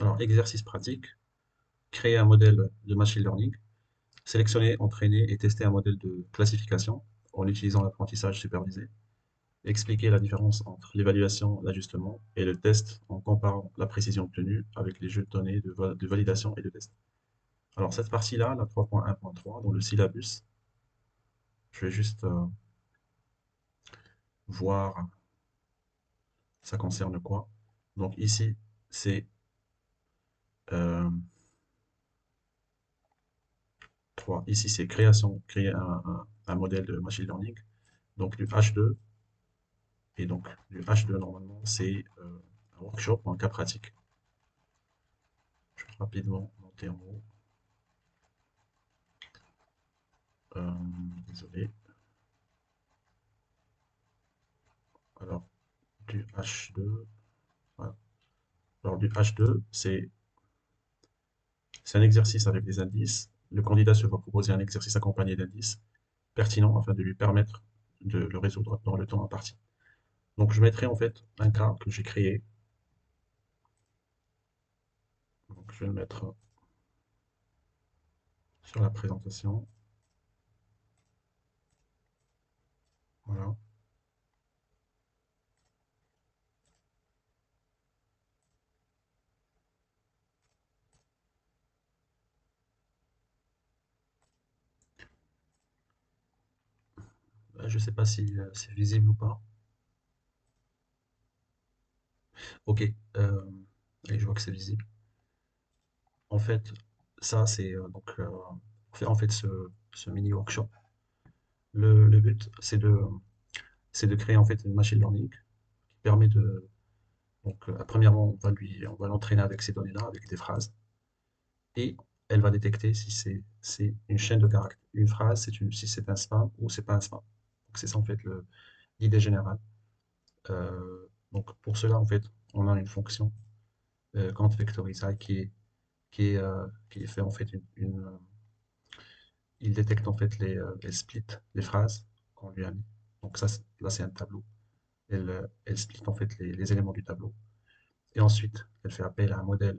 Alors, exercice pratique, créer un modèle de machine learning, sélectionner, entraîner et tester un modèle de classification en utilisant l'apprentissage supervisé, expliquer la différence entre l'évaluation, l'ajustement et le test en comparant la précision obtenue avec les jeux de données de validation et de test. Alors, cette partie-là, la 3.1.3, dans le syllabus, je vais juste voir ça concerne quoi. Donc ici, c'est euh, 3. Ici, c'est créer un modèle de machine learning. Donc du H2. Et donc du H2, normalement, c'est un workshop ou un cas pratique. Je vais rapidement monter en haut. Euh, Désolé. Alors, du H2. Voilà. Alors, du H2, c'est un exercice avec des indices. Le candidat se va proposer un exercice accompagné d'indices pertinents afin de lui permettre de le résoudre dans le temps imparti. Donc, je mettrai en fait un cas que j'ai créé. Donc, je vais le mettre sur la présentation. Voilà. Je ne sais pas si c'est visible ou pas. Ok. Et je vois que c'est visible. En fait, ça, c'est en fait ce mini workshop. Le but, c'est de créer en fait une machine learning qui permet de. Donc, premièrement, on va l'entraîner avec ces données-là, avec des phrases, et elle va détecter si c'est une chaîne de caractères. Une phrase, si c'est un spam ou c'est pas un spam. Donc, c'est ça en fait l'idée générale. Donc, pour cela, en fait, on a une fonction countVectorize qui fait en fait il détecte en fait elle split les phrases qu'on lui a mis. Donc ça, là c'est un tableau. Elle split en fait les éléments du tableau. Et ensuite, elle fait appel à un modèle,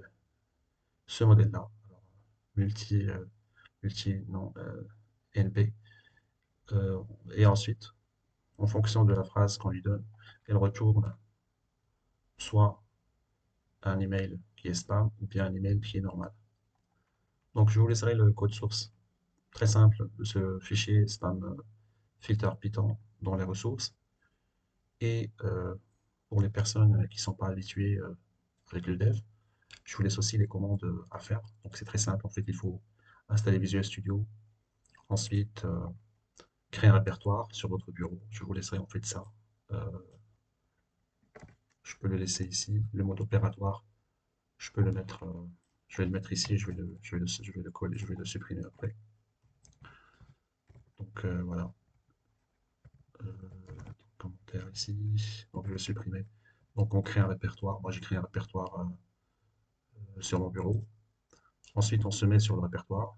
ce modèle-là, multi, non, NP. Euh, et ensuite, en fonction de la phrase qu'on lui donne, elle retourne soit un email qui est spam ou bien un email qui est normal. Donc je vous laisserai le code source très simple de ce fichier spam filter Python dans les ressources. Et pour les personnes qui ne sont pas habituées avec le dev, je vous laisse aussi les commandes à faire. Donc c'est très simple, en fait, il faut installer Visual Studio, ensuite créer un répertoire sur votre bureau. Je vous laisserai en fait ça. Euh, je peux le laisser ici. Le mode opératoire, je peux le mettre, je vais le mettre ici, je vais le coller, je vais le supprimer après. Donc voilà. Euh, Commentaire ici. Donc je vais le supprimer. Donc on crée un répertoire. Moi j'ai créé un répertoire sur mon bureau. Ensuite on se met sur le répertoire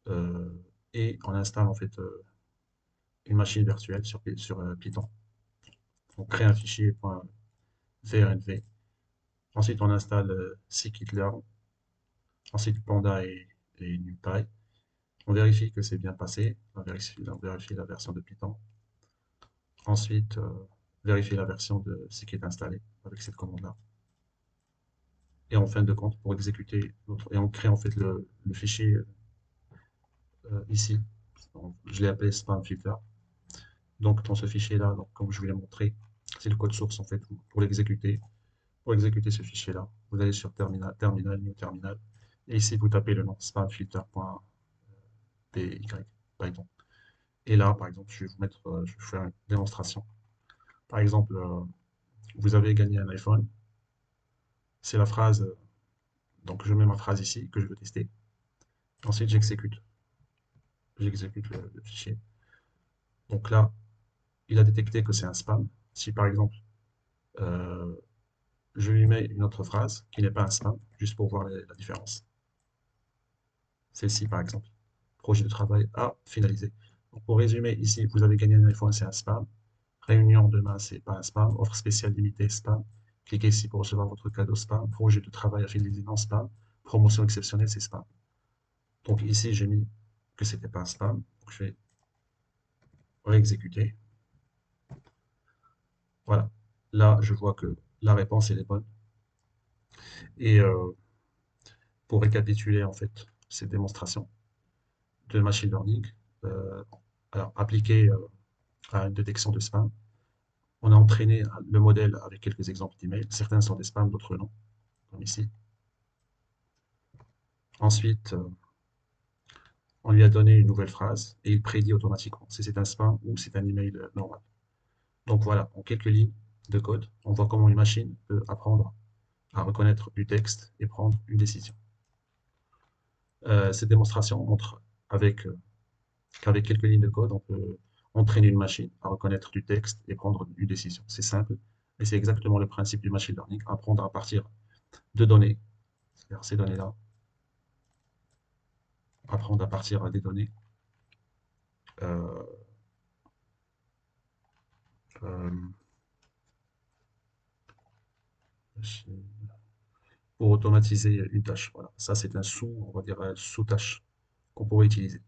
euh, et on installe en fait une machine virtuelle sur Python. On crée un fichier .vrnv. Ensuite, on installe scikit-learn. Ensuite, Panda et NumPy. On vérifie que c'est bien passé. On vérifie la version de Python. Ensuite, vérifier la version de scikit installée avec cette commande-là. Et en fin de compte, pour exécuter et on crée en fait le fichier ici. Je l'ai appelé spam filter. Donc, dans ce fichier-là, comme je vous l'ai montré, c'est le code source en fait pour l'exécuter. Pour exécuter ce fichier-là, vous allez sur New Terminal, et ici vous tapez le nom spamfilter.py, Python. Et là, par exemple, je vais vous faire une démonstration. Par exemple, vous avez gagné un iPhone, c'est la phrase, donc je mets ma phrase ici que je veux tester. Ensuite, j'exécute le fichier. Donc là, il a détecté que c'est un spam. Si par exemple, euh, je lui mets une autre phrase qui n'est pas un spam, juste pour voir la différence. Celle-ci, par exemple. Projet de travail à finaliser. Donc, pour résumer, ici, vous avez gagné un iPhone, c'est un spam. Réunion demain, c'est pas un spam. Offre spéciale limitée, spam. Cliquez ici pour recevoir votre cadeau spam. Projet de travail affilié non spam. Promotion exceptionnelle, c'est spam. Donc ici, j'ai mis que c'était pas un spam. Donc je vais réexécuter. Voilà. Là, je vois que la réponse, elle est bonne. Et pour récapituler, en fait, ces démonstrations de machine learning, euh, alors appliquées à une détection de spam, on a entraîné le modèle avec quelques exemples d'emails. Certains sont des spams, d'autres non, comme ici. Ensuite, on lui a donné une nouvelle phrase et il prédit automatiquement si c'est un spam ou c'est un email normal. Donc voilà, en quelques lignes de code, on voit comment une machine peut apprendre à reconnaître du texte et prendre une décision. Cette démonstration montre qu'avec quelques lignes de code, on peut entraîner une machine à reconnaître du texte et prendre une décision. C'est simple, et c'est exactement le principe du machine learning, apprendre à partir de données, c'est-à-dire ces données-là, apprendre à partir des données euh, euh, pour automatiser une tâche. Voilà. Ça, c'est un sous, on va dire, un sous-tâche qu'on pourrait utiliser.